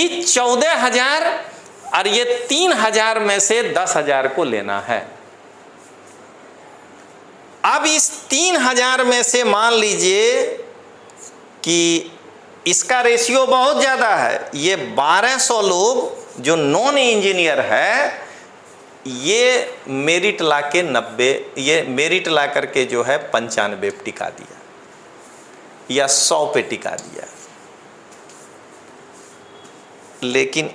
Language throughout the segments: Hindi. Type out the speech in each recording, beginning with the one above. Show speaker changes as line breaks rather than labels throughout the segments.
यही 14,000 और ये 3,000 में से 10,000 को लेना है। अब इस 3,000 में से मान लीजिए कि इसका रेशियो बहुत ज़्यादा है, ये 1200 लोग जो नॉन इंजीनियर है, ये मेरिट ला के 90, ये मेरिट ला करके जो है 95 पे टिका दिया या 100 पे टिका दिया। लेकिन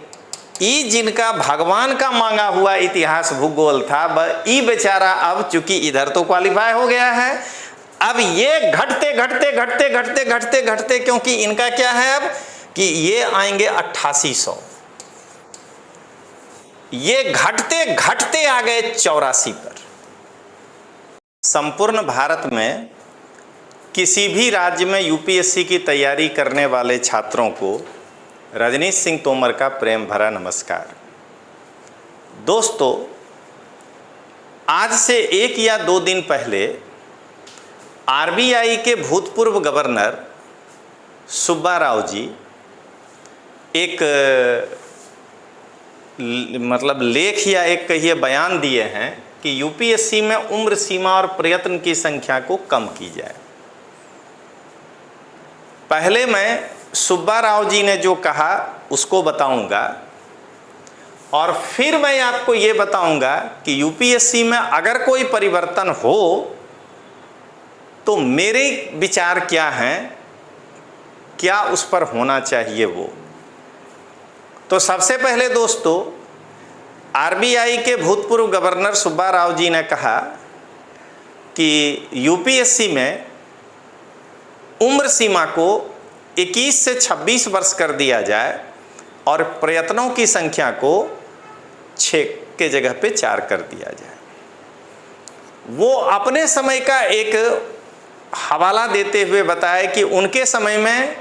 ई जिनका भगवान का मांगा हुआ इतिहास भूगोल था, ई बेचारा अब चूंकि इधर तो क्वालिफाई हो गया है, अब ये घटते घटते घटते घटते घटते घटते, क्योंकि इनका क्या है अब कि ये आएंगे 8800, ये घटते घटते आ गए 84 पर। संपूर्ण भारत में किसी भी राज्य में यूपीएससी की तैयारी करने वाले छात्रों को रजनीश सिंह तोमर का प्रेम भरा नमस्कार। दोस्तों, आज से 1 या 2 दिन पहले आरबीआई के भूतपूर्व गवर्नर सुब्बा राव जी एक मतलब लेख या एक कहिए बयान दिए हैं कि यूपीएससी में उम्र सीमा और प्रयत्न की संख्या को कम की जाए। पहले मैं सुब्बा राव जी ने जो कहा उसको बताऊंगा और फिर मैं आपको ये बताऊंगा कि यूपीएससी में अगर कोई परिवर्तन हो तो मेरे विचार क्या हैं, क्या उस पर होना चाहिए वो। तो सबसे पहले दोस्तों, आरबीआई के भूतपूर्व गवर्नर सुब्बा राव जी ने कहा कि यूपीएससी में उम्र सीमा को 21 से 26 वर्ष कर दिया जाए और प्रयत्नों की संख्या को 6 के जगह पे 4 कर दिया जाए। वो अपने समय का एक हवाला देते हुए बताया कि उनके समय में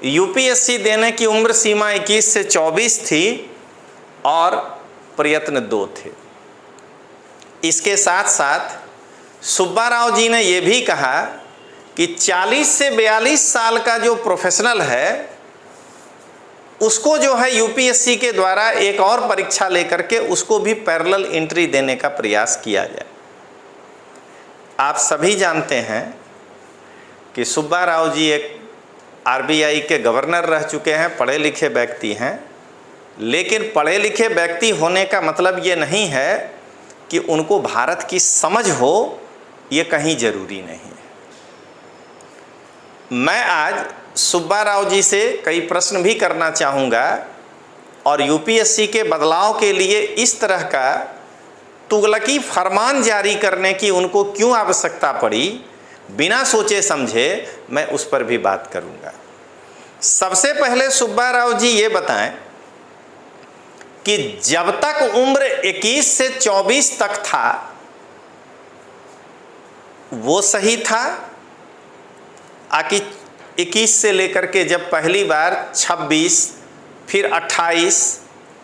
यूपीएससी देने की उम्र सीमा 21 से 24 थी और प्रयत्न 2 थे। इसके साथ साथ सुब्बा राव जी ने यह भी कहा कि 40 से 42 साल का जो प्रोफेशनल है उसको जो है यूपीएससी के द्वारा एक और परीक्षा लेकर के उसको भी पैरेलल एंट्री देने का प्रयास किया जाए। आप सभी जानते हैं कि सुब्बा राव जी एक आरबीआई के गवर्नर रह चुके हैं, पढ़े लिखे व्यक्ति हैं, लेकिन पढ़े लिखे व्यक्ति होने का मतलब ये नहीं है कि उनको भारत की समझ हो, ये कहीं ज़रूरी नहीं है। मैं आज सुब्बा राव जी से कई प्रश्न भी करना चाहूँगा और यूपीएससी के बदलाव के लिए इस तरह का तुगलकी फरमान जारी करने की उनको क्यों आवश्यकता पड़ी, बिना सोचे समझे मैं उस पर भी बात करूँगा। सबसे पहले सुब्बा राव जी ये बताएं कि जब तक उम्र 21 से 24 तक था वो सही था, आकि 21 से लेकर के जब पहली बार 26 फिर 28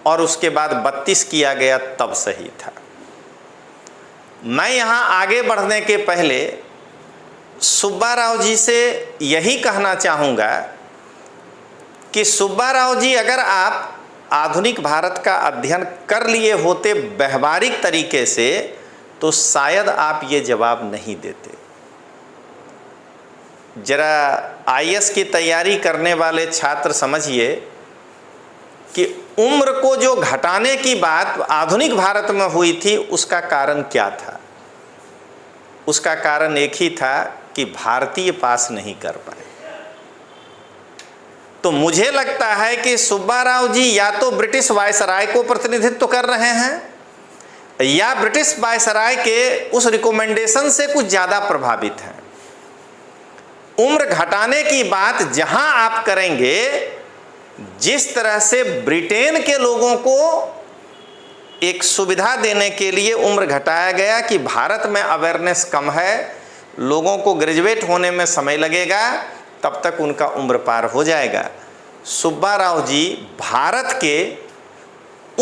और उसके बाद 32 किया गया तब सही था। मैं यहाँ आगे बढ़ने के पहले सुब्बा राव जी से यही कहना चाहूँगा कि सुब्बा राव जी, अगर आप आधुनिक भारत का अध्ययन कर लिए होते व्यवहारिक तरीके से तो शायद आप ये जवाब नहीं देते। जरा आईएएस की तैयारी करने वाले छात्र समझिए कि उम्र को जो घटाने की बात आधुनिक भारत में हुई थी उसका कारण क्या था। उसका कारण एक ही था कि भारतीय पास नहीं कर पाए। तो मुझे लगता है कि सुब्बा राव जी या तो ब्रिटिश वायसराय को प्रतिनिधित्व कर रहे हैं या ब्रिटिश वायसराय के उस रिकमेंडेशन से कुछ ज़्यादा प्रभावित हैं। उम्र घटाने की बात जहां आप करेंगे, जिस तरह से ब्रिटेन के लोगों को एक सुविधा देने के लिए उम्र घटाया गया कि भारत में अवेयरनेस कम है, लोगों को ग्रेजुएट होने में समय लगेगा, तब तक उनका उम्र पार हो जाएगा। सुब्बा राव जी भारत के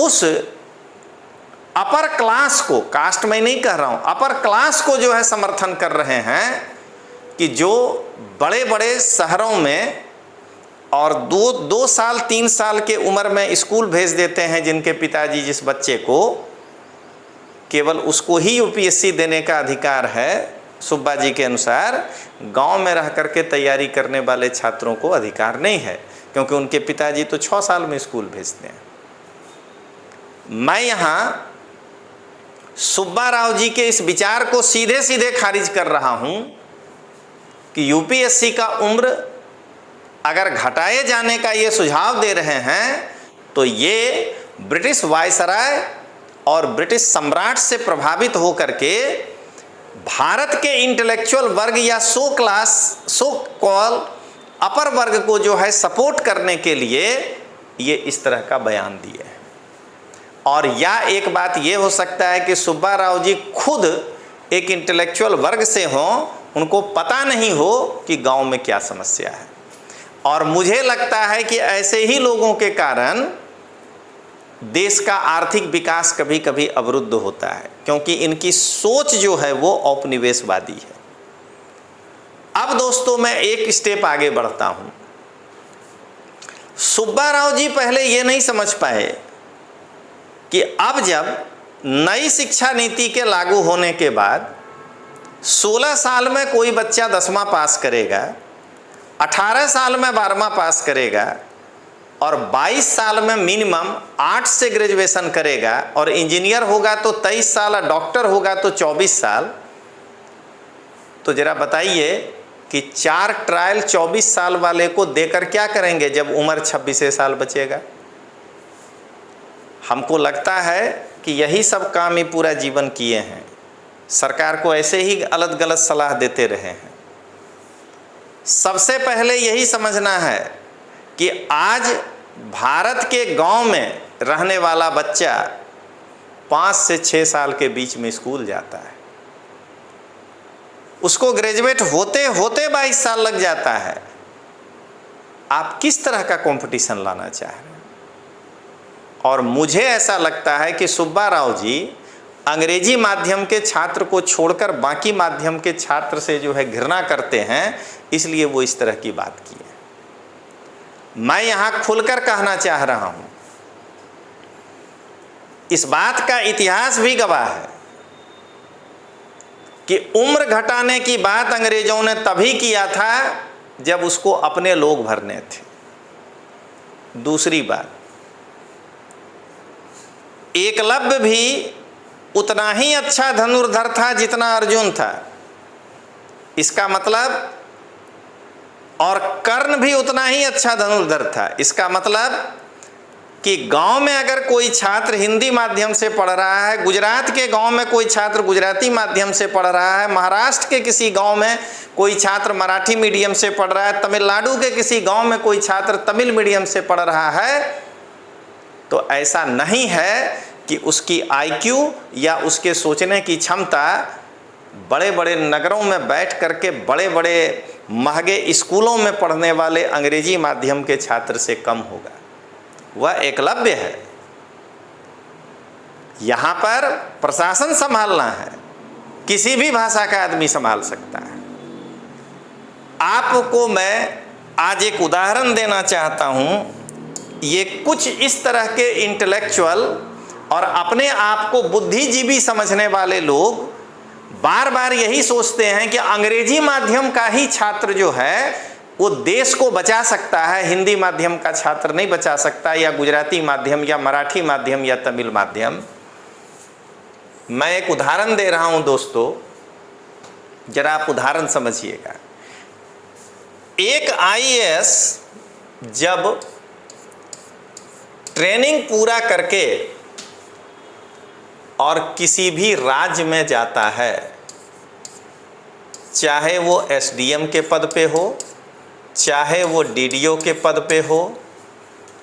उस अपर क्लास को, कास्ट में नहीं कह रहा हूं, अपर क्लास को जो है समर्थन कर रहे हैं कि जो बड़े बड़े शहरों में और दो साल 3 साल के उम्र में स्कूल भेज देते हैं, जिनके पिताजी जिस बच्चे को केवल उसको ही यूपीएससी देने का अधिकार है, सुब्बा जी के अनुसार गांव में रह करके तैयारी करने वाले छात्रों को अधिकार नहीं है, क्योंकि उनके पिताजी तो 6 साल में स्कूल भेजते हैं। मैं यहाँ सुब्बा राव जी के इस विचार को सीधे सीधे खारिज कर रहा हूँ कि यूपीएससी का उम्र अगर घटाए जाने का ये सुझाव दे रहे हैं तो ये ब्रिटिश वायसराय और ब्रिटिश सम्राट से प्रभावित होकर के भारत के इंटेलेक्चुअल वर्ग या सो कॉल अपर वर्ग को जो है सपोर्ट करने के लिए ये इस तरह का बयान दिए हैं। और या एक बात ये हो सकता है कि सुब्बा राव जी खुद एक इंटेलेक्चुअल वर्ग से हों, उनको पता नहीं हो कि गांव में क्या समस्या है। और मुझे लगता है कि ऐसे ही लोगों के कारण देश का आर्थिक विकास कभी कभी अवरुद्ध होता है, क्योंकि इनकी सोच जो है वो औपनिवेशवादी है। अब दोस्तों मैं एक स्टेप आगे बढ़ता हूं। सुब्बा राव जी पहले ये नहीं समझ पाए कि अब जब नई शिक्षा नीति के लागू होने के बाद 16 साल में कोई बच्चा 10वां पास करेगा, 18 साल में 12वां पास करेगा और 22 साल में मिनिमम 8 से ग्रेजुएशन करेगा, और इंजीनियर होगा तो 23 साल और डॉक्टर होगा तो 24 साल। तो जरा बताइए कि 4 ट्रायल 24 साल वाले को देकर क्या करेंगे जब उम्र 26 साल बचेगा। हमको लगता है कि यही सब काम ही पूरा जीवन किए हैं, सरकार को ऐसे ही अलग गलत सलाह देते रहे हैं। सबसे पहले यही समझना है कि आज भारत के गांव में रहने वाला बच्चा 5 से 6 साल के बीच में स्कूल जाता है, उसको ग्रेजुएट होते होते 22 साल लग जाता है। आप किस तरह का कंपटीशन लाना चाह रहे हैं? और मुझे ऐसा लगता है कि सुब्बा राव जी अंग्रेजी माध्यम के छात्र को छोड़कर बाकी माध्यम के छात्र से जो है घृणा करते हैं, इसलिए वो इस तरह की बात की है। मैं यहां खुलकर कहना चाह रहा हूं, इस बात का इतिहास भी गवाह है कि उम्र घटाने की बात अंग्रेजों ने तभी किया था जब उसको अपने लोग भरने थे। दूसरी बात, एकलव्य भी उतना ही अच्छा धनुर्धर था जितना अर्जुन था, इसका मतलब, और कर्ण भी उतना ही अच्छा धनुर्धर था। इसका मतलब कि गांव में अगर कोई छात्र हिंदी माध्यम से पढ़ रहा है, गुजरात के गांव में कोई छात्र गुजराती माध्यम से पढ़ रहा है, महाराष्ट्र के किसी गांव में कोई छात्र मराठी मीडियम से पढ़ रहा है, तमिलनाडु के किसी गांव में कोई छात्र तमिल मीडियम से पढ़ रहा है, तो ऐसा नहीं है कि उसकी आईक्यू या उसके सोचने की क्षमता बड़े बड़े नगरों में बैठ करके बड़े बड़े महंगे स्कूलों में पढ़ने वाले अंग्रेजी माध्यम के छात्र से कम होगा। वह एकलव्य है। यहाँ पर प्रशासन संभालना है, किसी भी भाषा का आदमी संभाल सकता है। आपको मैं आज एक उदाहरण देना चाहता हूँ। ये कुछ इस तरह के इंटेलेक्चुअल और अपने आप को बुद्धिजीवी समझने वाले लोग बार बार यही सोचते हैं कि अंग्रेजी माध्यम का ही छात्र जो है वो देश को बचा सकता है, हिंदी माध्यम का छात्र नहीं बचा सकता, या गुजराती माध्यम या मराठी माध्यम या तमिल माध्यम। मैं एक उदाहरण दे रहा हूं दोस्तों, जरा आप उदाहरण समझिएगा। एक आईएएस जब ट्रेनिंग पूरा करके और किसी भी राज्य में जाता है, चाहे वो एसडीएम के पद पे हो, चाहे वो डीडीओ के पद पे हो,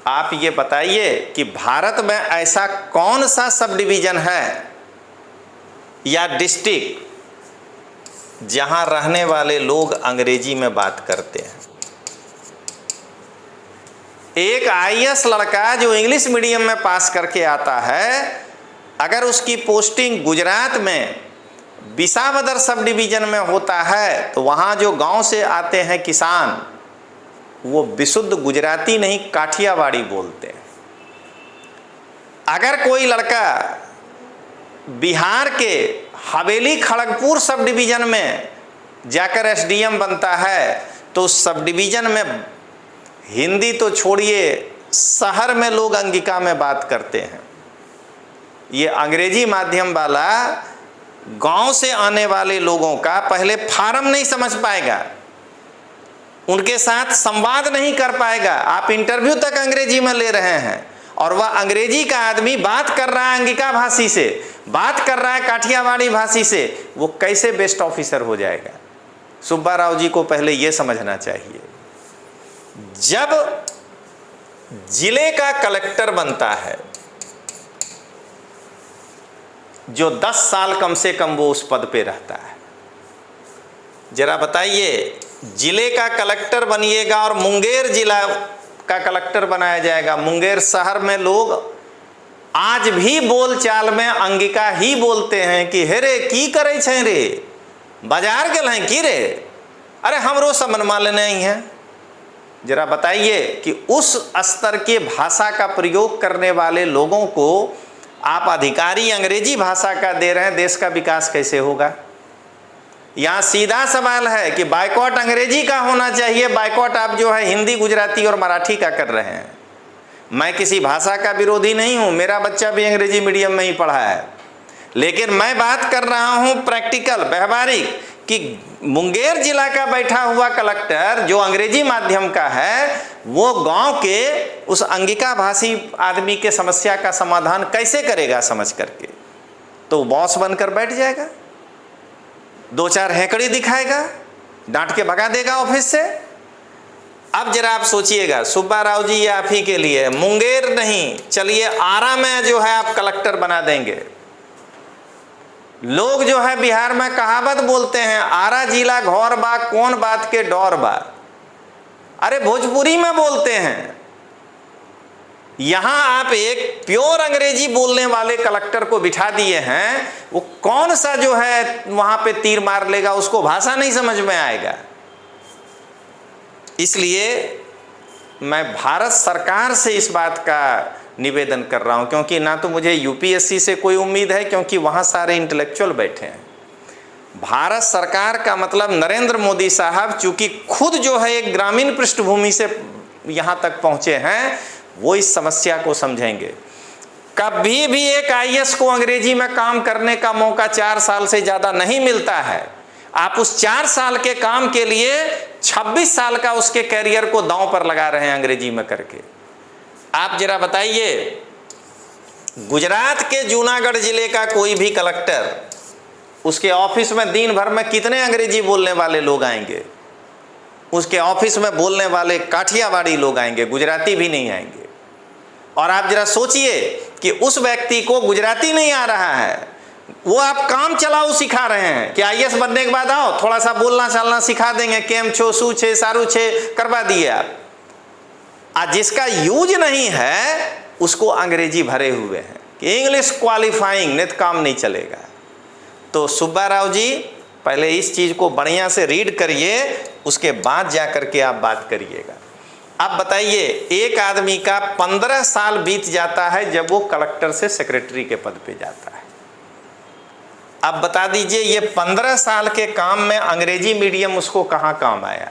आप ये बताइए कि भारत में ऐसा कौन सा सब डिवीज़न है या डिस्ट्रिक्ट जहां रहने वाले लोग अंग्रेजी में बात करते हैं। एक आईएएस लड़का जो इंग्लिश मीडियम में पास करके आता है, अगर उसकी पोस्टिंग गुजरात में विसावदर सब डिवीज़न में होता है, तो वहाँ जो गांव से आते हैं किसान, वो विशुद्ध गुजराती नहीं काठियावाड़ी बोलते हैं। अगर कोई लड़का बिहार के हवेली खड़गपुर सब डिवीज़न में जाकर एसडीएम बनता है तो उस सब डिवीज़न में हिंदी तो छोड़िए, शहर में लोग अंगिका में बात करते हैं। ये अंग्रेजी माध्यम वाला गांव से आने वाले लोगों का पहले फार्म नहीं समझ पाएगा, उनके साथ संवाद नहीं कर पाएगा। आप इंटरव्यू तक अंग्रेजी में ले रहे हैं और वह अंग्रेजी का आदमी बात कर रहा है अंगिका भाषी से, बात कर रहा है काठियावाड़ी भाषी से, वो कैसे बेस्ट ऑफिसर हो जाएगा? सुब्बा राव जी को पहले ये समझना चाहिए। जब जिले का कलेक्टर बनता है, जो 10 साल कम से कम वो उस पद पे रहता है, जरा बताइए, जिले का कलेक्टर बनिएगा और मुंगेर जिला का कलेक्टर बनाया जाएगा। मुंगेर शहर में लोग आज भी बोलचाल में अंगिका ही बोलते हैं कि हे रे की करे छे रे, बाजार गेल हैं की रे, अरे हमरो समझ में नहीं है। जरा बताइए कि उस स्तर के भाषा का प्रयोग करने वाले लोगों को आप अधिकारी अंग्रेजी भाषा का दे रहे हैं, देश का विकास कैसे होगा? यहाँ सीधा सवाल है कि बाइकॉट अंग्रेजी का होना चाहिए, बाइकॉट आप जो है हिंदी, गुजराती और मराठी का कर रहे हैं। मैं किसी भाषा का विरोधी नहीं हूँ, मेरा बच्चा भी अंग्रेजी मीडियम में ही पढ़ा है, लेकिन मैं बात कर रहा हूँ प्रैक्टिकल, व्यवहारिक, कि मुंगेर जिला का बैठा हुआ कलेक्टर जो अंग्रेजी माध्यम का है, वो गांव के उस अंगिका भाषी आदमी के समस्या का समाधान कैसे करेगा समझ करके? तो बॉस बनकर बैठ जाएगा, 2-4 हैकड़ी दिखाएगा, डांट के भगा देगा ऑफिस से। अब जरा आप सोचिएगा, सुब्बा राव जी ये आप ही के लिए, मुंगेर नहीं, चलिए आरा में जो है आप कलेक्टर बना देंगे। लोग जो है बिहार में कहावत बोलते हैं, आरा जिला घौर बा कौन बात के डौर बा, अरे भोजपुरी में बोलते हैं। यहां आप एक प्योर अंग्रेजी बोलने वाले कलेक्टर को बिठा दिए हैं, वो कौन सा जो है वहां पे तीर मार लेगा, उसको भाषा नहीं समझ में आएगा। इसलिए मैं भारत सरकार से इस बात का निवेदन कर रहा हूं, क्योंकि ना तो मुझे यूपीएससी से कोई उम्मीद है, क्योंकि वहां सारे इंटेलेक्चुअल बैठे हैं। भारत सरकार का मतलब नरेंद्र मोदी साहब चूंकि खुद जो है एक ग्रामीण पृष्ठभूमि से यहां तक पहुंचे हैं, वो इस समस्या को समझेंगे। कभी भी एक आईएएस को अंग्रेजी में काम करने का मौका 4 साल से ज्यादा नहीं मिलता है। आप उस 4 साल के काम के लिए 26 साल का उसके कैरियर को दांव पर लगा रहे हैं अंग्रेजी में करके। आप जरा बताइए, गुजरात के जूनागढ़ जिले का कोई भी कलेक्टर, उसके ऑफिस में दिन भर में कितने अंग्रेजी बोलने वाले लोग आएंगे? उसके ऑफिस में बोलने वाले काठियावाड़ी लोग आएंगे, गुजराती भी नहीं आएंगे। और आप जरा सोचिए कि उस व्यक्ति को गुजराती नहीं आ रहा है, वो आप काम चलाओ सिखा रहे हैं कि आईएएस बनने के बाद आओ थोड़ा सा बोलना चालना सिखा देंगे, केम छो सू छे सारू छे करवा दिए आप। आज जिसका यूज नहीं है उसको अंग्रेजी भरे हुए हैं कि इंग्लिश क्वालिफाइंग, नहीं तो काम नहीं चलेगा। तो सुब्बा राव जी पहले इस चीज को बढ़िया से रीड करिए, उसके बाद जा करके आप बात करिएगा। अब बताइए, एक आदमी का 15 साल बीत जाता है जब वो कलेक्टर से सेक्रेटरी के पद पे जाता है। अब बता दीजिए, ये 15 साल के काम में अंग्रेजी मीडियम उसको कहाँ काम आया?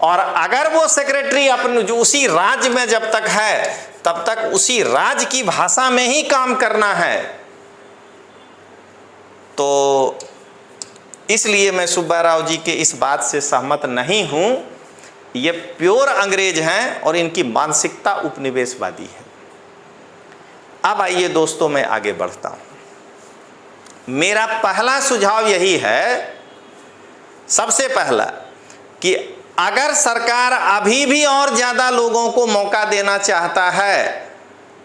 और अगर वो सेक्रेटरी अपने जो उसी राज्य में जब तक है तब तक उसी राज्य की भाषा में ही काम करना है। तो इसलिए मैं सुब्बा राव जी के इस बात से सहमत नहीं हूं। ये प्योर अंग्रेज हैं और इनकी मानसिकता उपनिवेशवादी है। अब आइए दोस्तों, मैं आगे बढ़ता हूं। मेरा पहला सुझाव यही है, सबसे पहला, कि अगर सरकार अभी भी और ज़्यादा लोगों को मौका देना चाहता है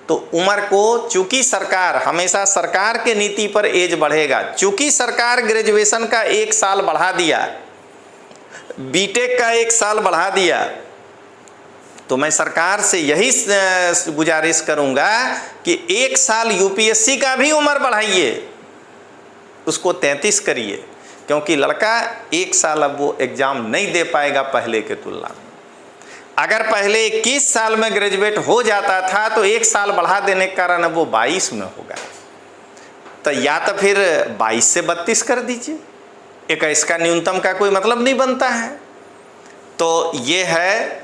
तो उम्र को, चूंकि सरकार हमेशा सरकार के नीति पर एज बढ़ेगा, चूंकि सरकार ग्रेजुएशन का 1 साल बढ़ा दिया, बीटेक का 1 साल बढ़ा दिया, तो मैं सरकार से यही गुजारिश करूंगा कि 1 साल यूपीएससी का भी उम्र बढ़ाइए, उसको 33 करिए, क्योंकि लड़का 1 साल अब वो एग्ज़ाम नहीं दे पाएगा पहले के तुलना में। अगर पहले 21 साल में ग्रेजुएट हो जाता था तो 1 साल बढ़ा देने के कारण अब वो 22 में होगा। तो या तो फिर 22 से 32 कर दीजिए, 21 का न्यूनतम का कोई मतलब नहीं बनता है। तो ये है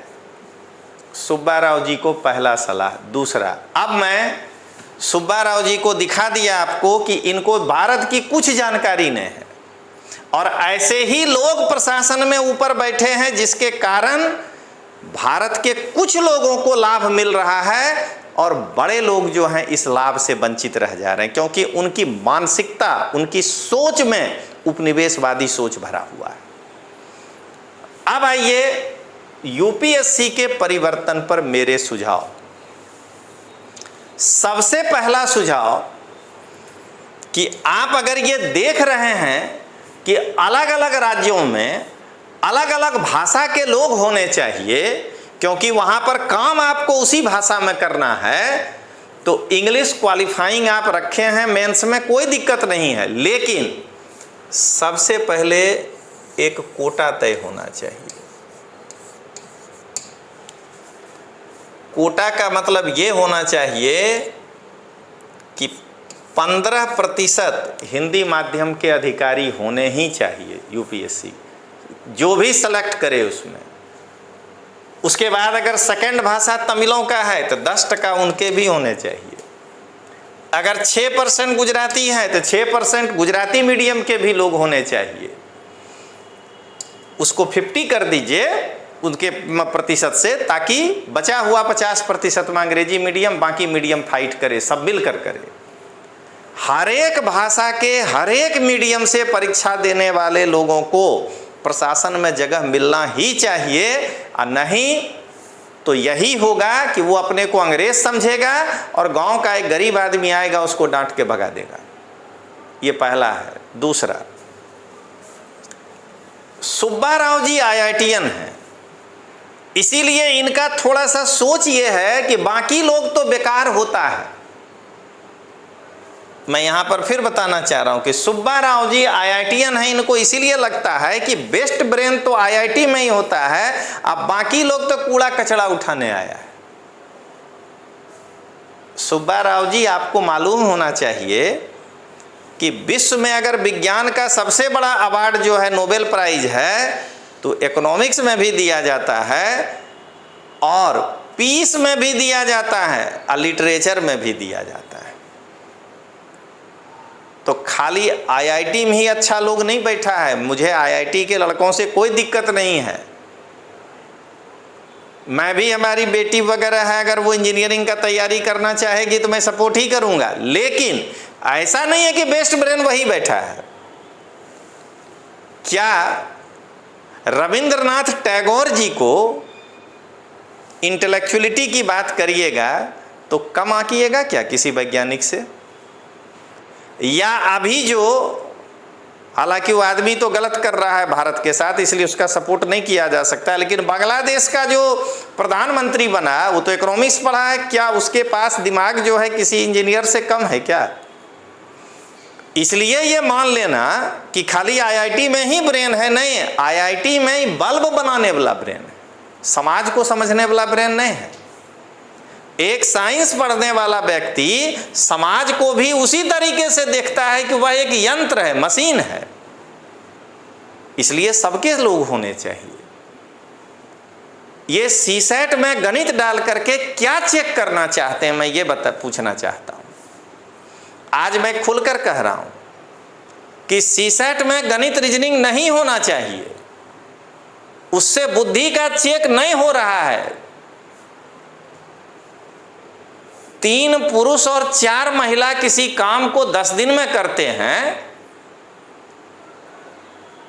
सुब्बा राव जी को पहला सलाह। दूसरा, अब मैं सुब्बा राव जी को दिखा दिया आपको कि इनको भारत की कुछ जानकारी नहीं है, और ऐसे ही लोग प्रशासन में ऊपर बैठे हैं जिसके कारण भारत के कुछ लोगों को लाभ मिल रहा है और बड़े लोग जो हैं इस लाभ से वंचित रह जा रहे हैं, क्योंकि उनकी मानसिकता, उनकी सोच में उपनिवेशवादी सोच भरा हुआ है। अब आइए यूपीएससी के परिवर्तन पर मेरे सुझाव। सबसे पहला सुझाव कि आप अगर ये देख रहे हैं कि अलग अलग राज्यों में अलग अलग भाषा के लोग होने चाहिए, क्योंकि वहां पर काम आपको उसी भाषा में करना है, तो इंग्लिश क्वालिफाइंग आप रखे हैं मेंस में, कोई दिक्कत नहीं है। लेकिन सबसे पहले एक कोटा तय होना चाहिए। कोटा का मतलब ये होना चाहिए कि 15% हिंदी माध्यम के अधिकारी होने ही चाहिए यूपीएससी, जो भी सेलेक्ट करे उसमें। उसके बाद अगर सेकंड भाषा तमिलों का है तो 10% उनके भी होने चाहिए। अगर 6% गुजराती है तो 6% गुजराती मीडियम के भी लोग होने चाहिए। उसको 50 कर दीजिए उनके प्रतिशत से, ताकि बचा हुआ 50% में अंग्रेजी मीडियम, बाकी मीडियम फाइट करे, सब मिलकर करे। हर एक भाषा के हर एक मीडियम से परीक्षा देने वाले लोगों को प्रशासन में जगह मिलना ही चाहिए, और नहीं तो यही होगा कि वो अपने को अंग्रेज समझेगा और गांव का एक गरीब आदमी आएगा उसको डांट के भगा देगा। ये पहला है। दूसरा, सुब्बा राव जी आईआईटीएन हैं, इसीलिए इनका थोड़ा सा सोच ये है कि बाकी लोग तो बेकार होता है। मैं यहां पर फिर बताना चाह रहा हूं कि सुब्बा राव जी आईआईटीएन है, इनको इसीलिए लगता है कि बेस्ट ब्रेन तो आईआईटी में ही होता है, अब बाकी लोग तो कूड़ा कचड़ा उठाने आया है। सुब्बा राव जी, आपको मालूम होना चाहिए कि विश्व में अगर विज्ञान का सबसे बड़ा अवार्ड जो है नोबेल प्राइज है, तो इकोनॉमिक्स में भी दिया जाता है और पीस में भी दिया जाता है और लिटरेचर में भी दिया जाता है। तो खाली आईआईटी में ही अच्छा लोग नहीं बैठा है। मुझे आईआईटी के लड़कों से कोई दिक्कत नहीं है, मैं भी, हमारी बेटी वगैरह है, अगर वो इंजीनियरिंग का तैयारी करना चाहेगी तो मैं सपोर्ट ही करूंगा। लेकिन ऐसा नहीं है कि बेस्ट ब्रेन वही बैठा है। क्या रविंद्रनाथ टैगोर जी को इंटेलेक्चुअलिटी की बात करिएगा तो कम आंकिएगा क्या किसी वैज्ञानिक से? या अभी जो, हालांकि वो आदमी तो गलत कर रहा है भारत के साथ, इसलिए उसका सपोर्ट नहीं किया जा सकता, लेकिन बांग्लादेश का जो प्रधानमंत्री बना वो तो इकोनॉमिक्स पढ़ा है, क्या उसके पास दिमाग जो है किसी इंजीनियर से कम है क्या? इसलिए ये मान लेना कि खाली आईआईटी में ही ब्रेन है, नहीं, आईआईटी में ही बल्ब बनाने वाला ब्रेन है, समाज को समझने वाला ब्रेन नहीं है। एक साइंस पढ़ने वाला व्यक्ति समाज को भी उसी तरीके से देखता है कि वह एक यंत्र है, मशीन है। इसलिए सबके लोग होने चाहिए। ये सीसेट में गणित डाल करके क्या चेक करना चाहते हैं, मैं ये पूछना चाहता हूं। आज मैं खुलकर कह रहा हूं कि सीसेट में गणित रीजनिंग नहीं होना चाहिए, उससे बुद्धि का चेक नहीं हो रहा है। 3 पुरुष और 4 महिला किसी काम को 10 दिन में करते हैं,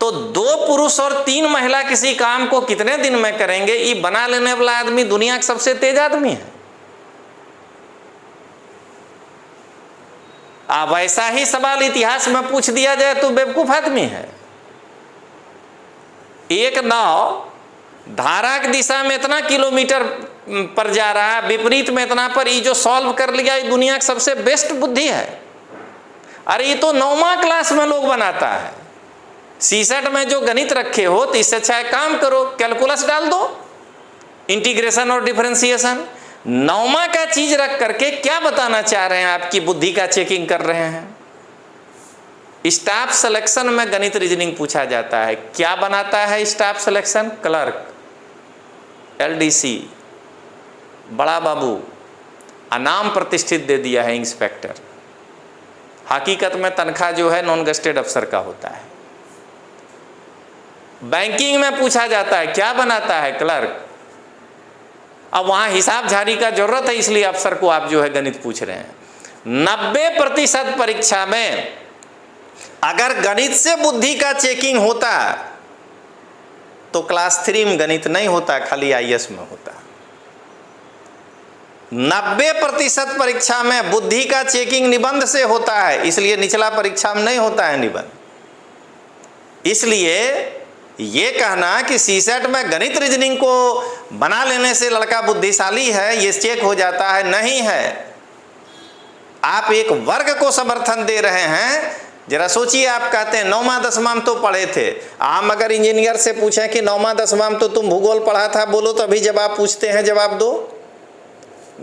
तो 2 पुरुष और 3 महिला किसी काम को कितने दिन में करेंगे? ये बना लेने वाला आदमी दुनिया का सबसे तेज आदमी है। अब ऐसा ही सवाल इतिहास में पूछ दिया जाए तो बेवकूफ आदमी है। एक नाव धारा की दिशा में इतना किलोमीटर पर जा रहा है, विपरीत में इतना पर, ये जो सॉल्व कर लिया ये दुनिया की सबसे बेस्ट बुद्धि है। अरे ये तो 9वां क्लास में लोग बनाता है। सीसेट में जो गणित रखे हो तो इससे अच्छा काम करो, कैलकुलस डाल दो, इंटीग्रेशन और डिफरेंशिएशन। 9वां का चीज रख करके क्या बताना चाह रहे हैं? आपकी बुद्धि का चेकिंग कर रहे हैं। स्टाफ सिलेक्शन में गणित रीजनिंग पूछा जाता है। क्या बनाता है स्टाफ सिलेक्शन? क्लर्क, एलडीसी, बड़ा बाबू, नाम प्रतिष्ठित दे दिया है इंस्पेक्टर। हकीकत में तनख्वाह जो है नॉन गेस्टेड अफसर का होता है। बैंकिंग में पूछा जाता है, क्या बनाता है? क्लर्क। अब वहां हिसाब झारी का जरूरत है, इसलिए अफसर को आप जो है गणित पूछ रहे हैं। 90% परीक्षा में अगर गणित से बुद्धि का चेकिंग होता तो क्लास 3 में गणित नहीं होता, खाली आईएएस में होता। 90% परीक्षा में बुद्धि का चेकिंग निबंध से होता है, इसलिए निचला परीक्षा में नहीं होता है निबंध। इसलिए ये कहना कि सीसेट में गणित रीजनिंग को बना लेने से लड़का बुद्धिशाली है, ये चेक हो जाता है, नहीं है। आप एक वर्ग को समर्थन दे रहे हैं। जरा सोचिए, आप कहते हैं 9वां 10वां में तो पढ़े थे। हम अगर इंजीनियर से पूछें कि 9वां 10वां में तो तुम भूगोल पढ़ा था, बोलो तो अभी जवाब पूछते हैं, जवाब दो।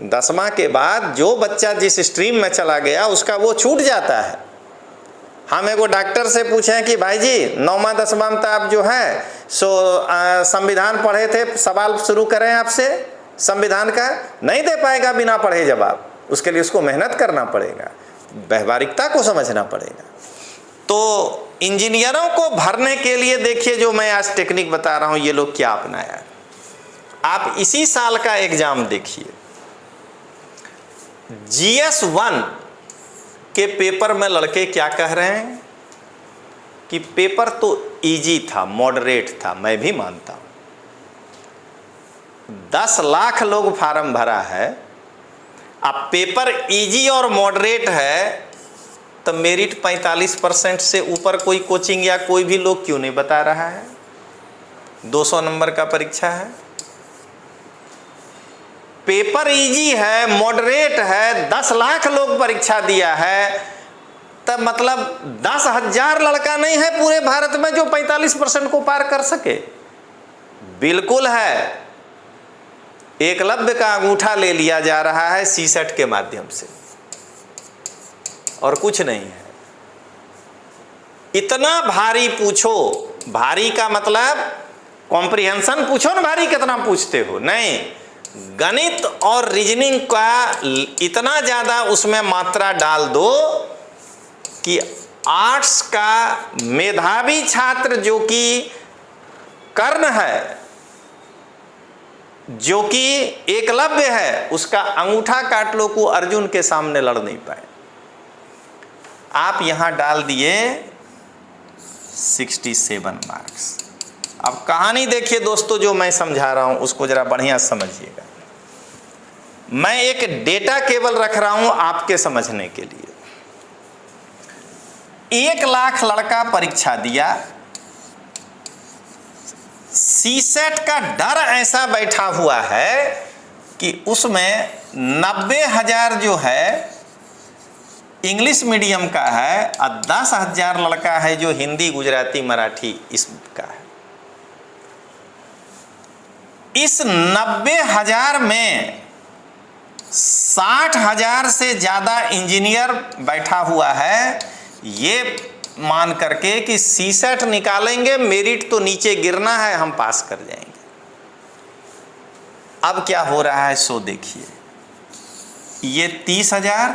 10वां के बाद जो बच्चा जिस स्ट्रीम में चला गया उसका वो छूट जाता है। हम एगो डॉक्टर से पूछें कि भाई जी 9वां 10वां में तो आप जो है सो संविधान पढ़े थे, सवाल शुरू करें आपसे संविधान का, नहीं दे पाएगा बिना पढ़े जवाब। उसके लिए उसको मेहनत करना पड़ेगा, व्यवहारिकता को समझना पड़ेगा। तो इंजीनियरों को भरने के लिए देखिए जो मैं आज टेक्निक बता रहा हूं, ये लोग क्या अपनाया। आप इसी साल का एग्जाम देखिए, GS 1 के पेपर में लड़के क्या कह रहे हैं कि पेपर तो इजी था, मॉडरेट था। मैं भी मानता हूं, 10 लाख लोग फार्म भरा है। अब पेपर इजी और मॉडरेट है तो मेरिट 45% से ऊपर कोई कोचिंग या कोई भी लोग क्यों नहीं बता रहा है? 200 नंबर का परीक्षा है, पेपर इजी है, मॉडरेट है, 10 लाख लोग परीक्षा दिया है, तब मतलब 10,000 लड़का नहीं है पूरे भारत में जो 45% को पार कर सके? बिल्कुल है। एकलव्य का अंगूठा ले लिया जा रहा है सीसेट के माध्यम से, और कुछ नहीं है। इतना भारी पूछो, भारी का मतलब कॉम्प्रिहेंशन पूछो ना, भारी कितना पूछते हो? नहीं, गणित और रीजनिंग का इतना ज्यादा उसमें मात्रा डाल दो कि आर्ट्स का मेधावी छात्र जो कि कर्ण है, जो कि एकलव्य है, उसका अंगूठा काट लो को अर्जुन के सामने लड़ नहीं पाए। आप यहां डाल दिए 67 मार्क्स। अब कहानी देखिए दोस्तों, जो मैं समझा रहा हूं उसको जरा बढ़िया समझिएगा। मैं एक डेटा केवल रख रहा हूं आपके समझने के लिए। 1 लाख लड़का परीक्षा दिया, सीसेट का डर ऐसा बैठा हुआ है कि उसमें 90,000 जो है इंग्लिश मीडियम का है और 10,000 लड़का है जो हिंदी, गुजराती, मराठी इसका है। इस 90,000 में 60,000 से ज्यादा इंजीनियर बैठा हुआ है, ये मान करके कि सीसेट निकालेंगे, मेरिट तो नीचे गिरना है, हम पास कर जाएंगे। अब क्या हो रहा है सो देखिए, ये 30,000,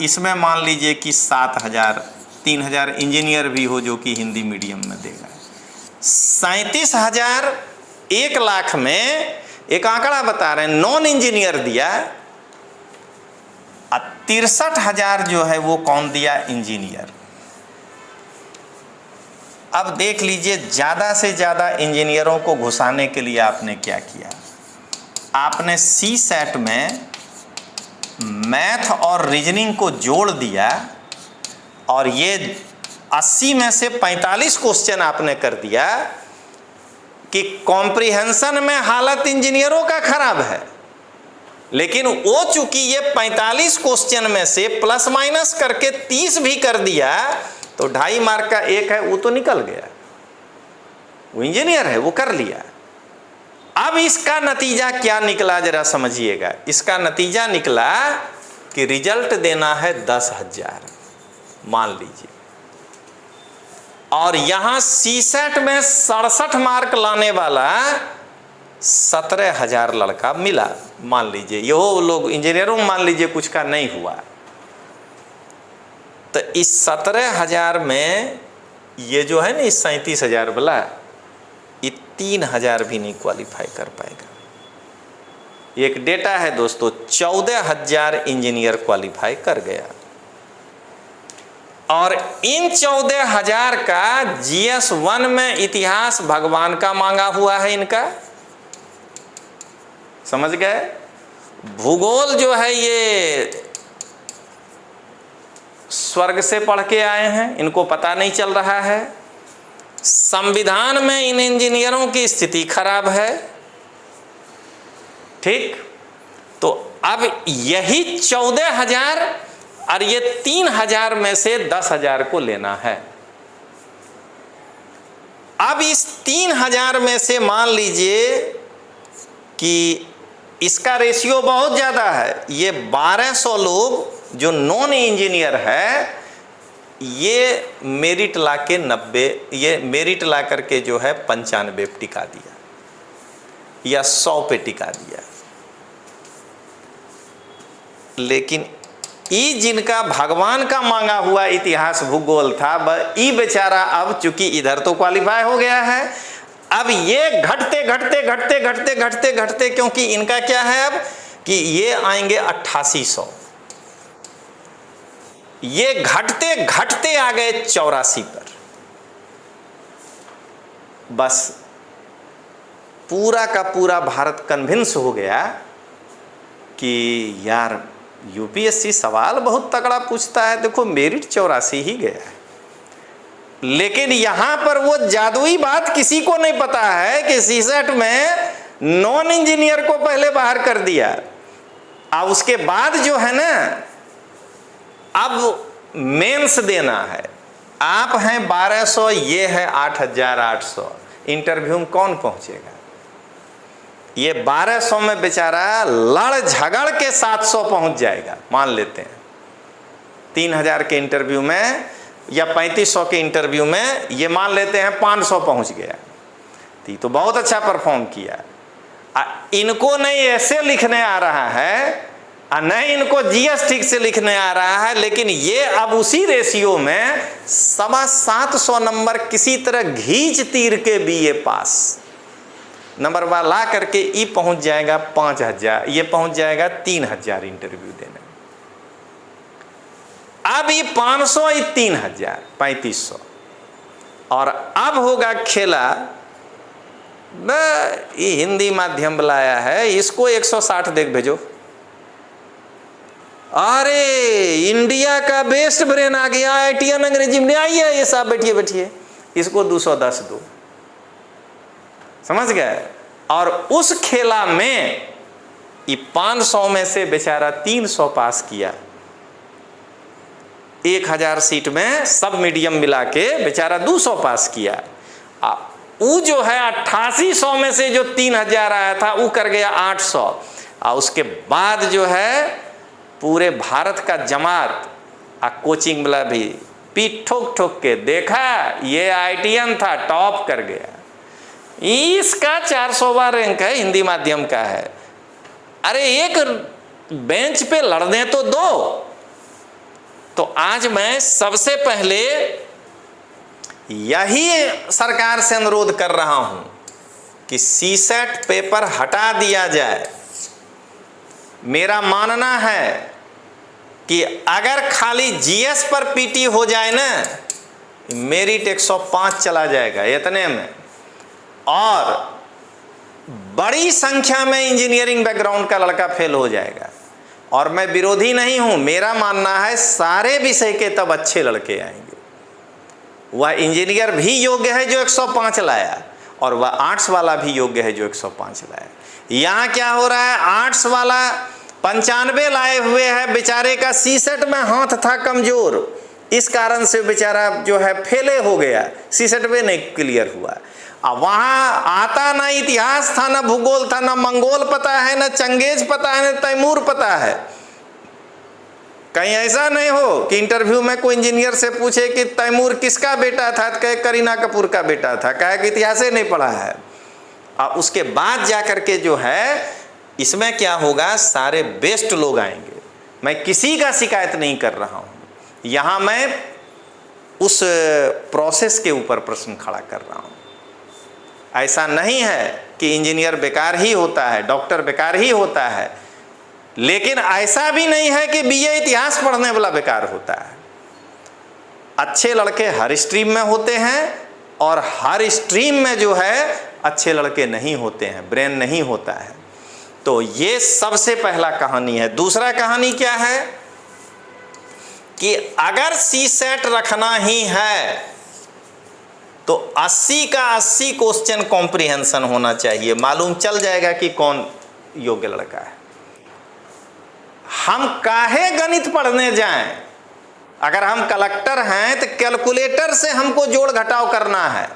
इसमें मान लीजिए कि 7,000, 3,000 इंजीनियर भी हो जो कि हिंदी मीडियम में देगा। 37,000 1 लाख में, एक आंकड़ा बता रहे हैं, नॉन इंजीनियर दिया, और 63,000 जो है वो कौन दिया? इंजीनियर। अब देख लीजिए, ज़्यादा से ज़्यादा इंजीनियरों को घुसाने के लिए आपने क्या किया? आपने सीसेट में मैथ और रीजनिंग को जोड़ दिया, और ये 80 में से 45 क्वेश्चन आपने कर दिया कि कॉम्प्रिहेंशन में हालत इंजीनियरों का खराब है, लेकिन वो चूंकि ये 45 क्वेश्चन में से प्लस माइनस करके 30 भी कर दिया, तो 2.5 मार्क का एक है वो तो निकल गया, वो इंजीनियर है, वो कर लिया। अब इसका नतीजा क्या निकला जरा समझिएगा। इसका नतीजा निकला कि रिजल्ट देना है 10,000 मान लीजिए, और यहां सीसेट में 67 मार्क लाने वाला 17,000 लड़का मिला मान लीजिए। ये वो लोग इंजीनियरों में मान लीजिए कुछ का नहीं हुआ, तो इस 17,000 में ये जो है ना इस 37,000 वाला, ये 3,000 भी नहीं क्वालिफाई कर पाएगा। एक डेटा है दोस्तों, 14,000 इंजीनियर क्वालिफाई कर गया, और इन 14,000 का GS 1 में इतिहास भगवान का मांगा हुआ है इनका, समझ गए। भूगोल जो है ये स्वर्ग से पढ़ के आए हैं, इनको पता नहीं चल रहा है। संविधान में इन इंजीनियरों की स्थिति खराब है, ठीक। तो अब यही 14,000 और ये 3,000 में से 10,000 को लेना है। अब इस 3,000 में से मान लीजिए कि इसका रेशियो बहुत ज़्यादा है, ये 1,200 लोग जो नॉन इंजीनियर है, ये मेरिट ला के 90, ये मेरिट ला करके जो है 95 पे टिका दिया या 100 पे टिका दिया। लेकिन ई जिनका भगवान का मांगा हुआ इतिहास भूगोल था, ई बेचारा अब चूंकि इधर तो क्वालिफाई हो गया है, अब ये घटते घटते घटते घटते घटते घटते, क्योंकि इनका क्या है अब कि ये आएंगे 8800, ये घटते घटते आ गए 84 पर। बस पूरा का पूरा भारत कन्विंस हो गया कि यार यूपीएससी सवाल बहुत तगड़ा पूछता है। देखो मेरिट 84 ही गया है, लेकिन यहां पर वो जादुई बात किसी को नहीं पता है कि सीसेट में नॉन इंजीनियर को पहले बाहर कर दिया, और उसके बाद जो है ना अब मेंस देना है। आप हैं 1,200, ये है 8,800, इंटरव्यू में कौन पहुंचेगा? ये 1,200 में बेचारा लड़ झगड़ के 700 पहुंच जाएगा, मान लेते हैं 3,000 के इंटरव्यू में या 3,500 के इंटरव्यू में, ये मान लेते हैं 500 पहुंच गया, तो बहुत अच्छा परफॉर्म किया। इनको नहीं ऐसे लिखने आ रहा है, नहीं इनको जीएस ठीक से लिखने आ रहा है, लेकिन ये अब उसी रेशियो में 750 नंबर किसी तरह घींच तीर के बीए पास नंबर ला करके ई पहुंच जाएगा 5,000, ये पहुंच जाएगा 3,000 इंटरव्यू देने। अब ये 500, ये 3,000, 3,500, और अब होगा खेला। ये हिंदी माध्यम बुलाया है, इसको 160 देख भेजो। अरे इंडिया का बेस्ट ब्रेन आ गया, IITian अंग्रेजी में आइए, ये साहब बैठिए बैठिए, इसको 210 दो, समझ गए। और उस खेला में ये 500 में से बेचारा 300 पास किया, 1,000 सीट में सब मीडियम मिला के बेचारा 200 पास किया। वो जो है 8800 में से जो 3,000 आया था वो कर गया 800, और उसके बाद जो है पूरे भारत का जमात कोचिंग वाला भी पीठ ठोक ठोक के देखा, ये IITian था, टॉप कर गया। इसका 400वां रैंक है, हिंदी माध्यम का है। अरे एक बेंच पे लड़ने तो दो। तो आज मैं सबसे पहले यही सरकार से अनुरोध कर रहा हूं कि सीसेट पेपर हटा दिया जाए। मेरा मानना है कि अगर खाली जीएस पर पीटी हो जाए ना, मेरिट 105 चला जाएगा इतने में, और बड़ी संख्या में इंजीनियरिंग बैकग्राउंड का लड़का फेल हो जाएगा। और मैं विरोधी नहीं हूं, मेरा मानना है सारे विषय के तब अच्छे लड़के आएंगे। वह इंजीनियर भी योग्य है जो 105 लाया, और वह आर्ट्स वाला भी योग्य है जो 105 लाया। यहाँ क्या हो रहा है, आर्ट्स वाला 95 लाए हुए है, बेचारे का सीसेट में हाथ था कमजोर, इस कारण से बेचारा जो है फेले हो गया, सीसेट में नहीं क्लियर हुआ। अब वहाँ आता ना इतिहास था, ना भूगोल था, ना मंगोल पता है, ना चंगेज पता है, ना तैमूर पता है। कहीं ऐसा नहीं हो कि इंटरव्यू में कोई इंजीनियर से पूछे कि तैमूर किसका बेटा था, तो कहे करीना कपूर का बेटा था, कहे कि इतिहास ही नहीं पढ़ा है। और उसके बाद जा करके जो है इसमें क्या होगा, सारे बेस्ट लोग आएंगे। मैं किसी का शिकायत नहीं कर रहा हूँ, यहाँ मैं उस प्रोसेस के ऊपर प्रश्न खड़ा कर रहा हूँ। ऐसा नहीं है कि इंजीनियर बेकार ही होता है, डॉक्टर बेकार ही होता है, लेकिन ऐसा भी नहीं है कि बीए इतिहास पढ़ने वाला बेकार होता है। अच्छे लड़के हर स्ट्रीम में होते हैं और हर स्ट्रीम में जो है अच्छे लड़के नहीं होते हैं, ब्रेन नहीं होता है। तो ये सबसे पहला कहानी है। दूसरा कहानी क्या है कि अगर सीसेट रखना ही है तो 80 का 80 क्वेश्चन कॉम्प्रिहेंशन होना चाहिए, मालूम चल जाएगा कि कौन योग्य लड़का है। हम काहे गणित पढ़ने जाएं? अगर हम कलेक्टर हैं तो कैलकुलेटर से हमको जोड़ घटाव करना है।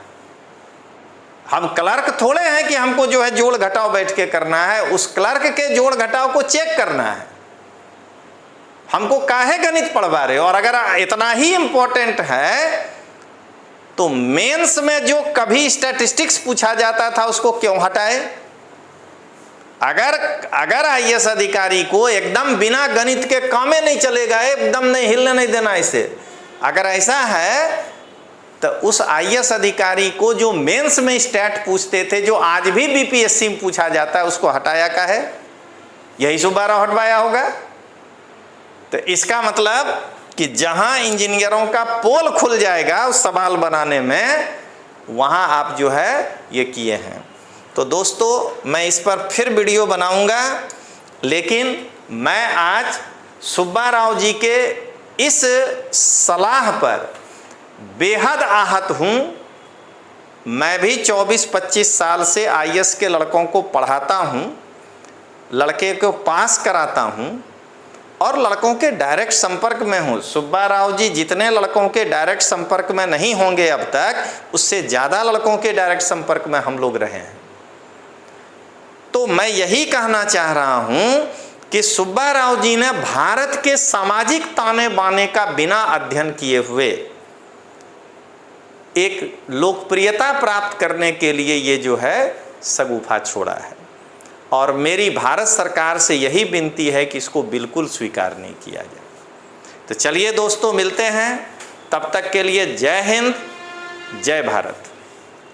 हम क्लर्क थोड़े हैं कि हमको जो है जोड़ घटाव बैठ के करना है, उस क्लर्क के जोड़ घटाव को चेक करना है। हमको काहे गणित पढ़वा रहे हो? और अगर इतना ही इंपॉर्टेंट है तो मेंस में जो कभी स्टैटिस्टिक्स पूछा जाता था उसको क्यों हटाए? अगर आईएएस अधिकारी को एकदम बिना गणित के कामे नहीं चलेगा, एकदम नहीं हिलने नहीं देना इसे, अगर ऐसा है तो उस आईएएस अधिकारी को जो मेंस में स्टैट पूछते थे, जो आज भी बीपीएससी में पूछा जाता है, उसको हटाया का है? यही सुब्बा राव हटवाया होगा। तो इसका मतलब कि जहां इंजीनियरों का पोल खुल जाएगा उस सवाल बनाने में, वहां आप जो है ये किए हैं। तो दोस्तों मैं इस पर फिर वीडियो बनाऊंगा, लेकिन मैं आज सुब्बा राव जी के इस सलाह पर बेहद आहत हूँ। मैं भी 24-25 साल से आईएएस के लड़कों को पढ़ाता हूँ, लड़के को पास कराता हूँ और लड़कों के डायरेक्ट संपर्क में हूँ। सुब्बा राव जी जितने लड़कों के डायरेक्ट संपर्क में नहीं होंगे अब तक, उससे ज़्यादा लड़कों के डायरेक्ट संपर्क में हम लोग रहे हैं। तो मैं यही कहना चाह रहा हूँ कि सुब्बा राव जी ने भारत के सामाजिक ताने बाने का बिना अध्ययन किए हुए एक लोकप्रियता प्राप्त करने के लिए ये जो है शगुफा छोड़ा है। और मेरी भारत सरकार से यही विनती है कि इसको बिल्कुल स्वीकार नहीं किया जाए। तो चलिए दोस्तों मिलते हैं, तब तक के लिए जय हिंद, जय भारत।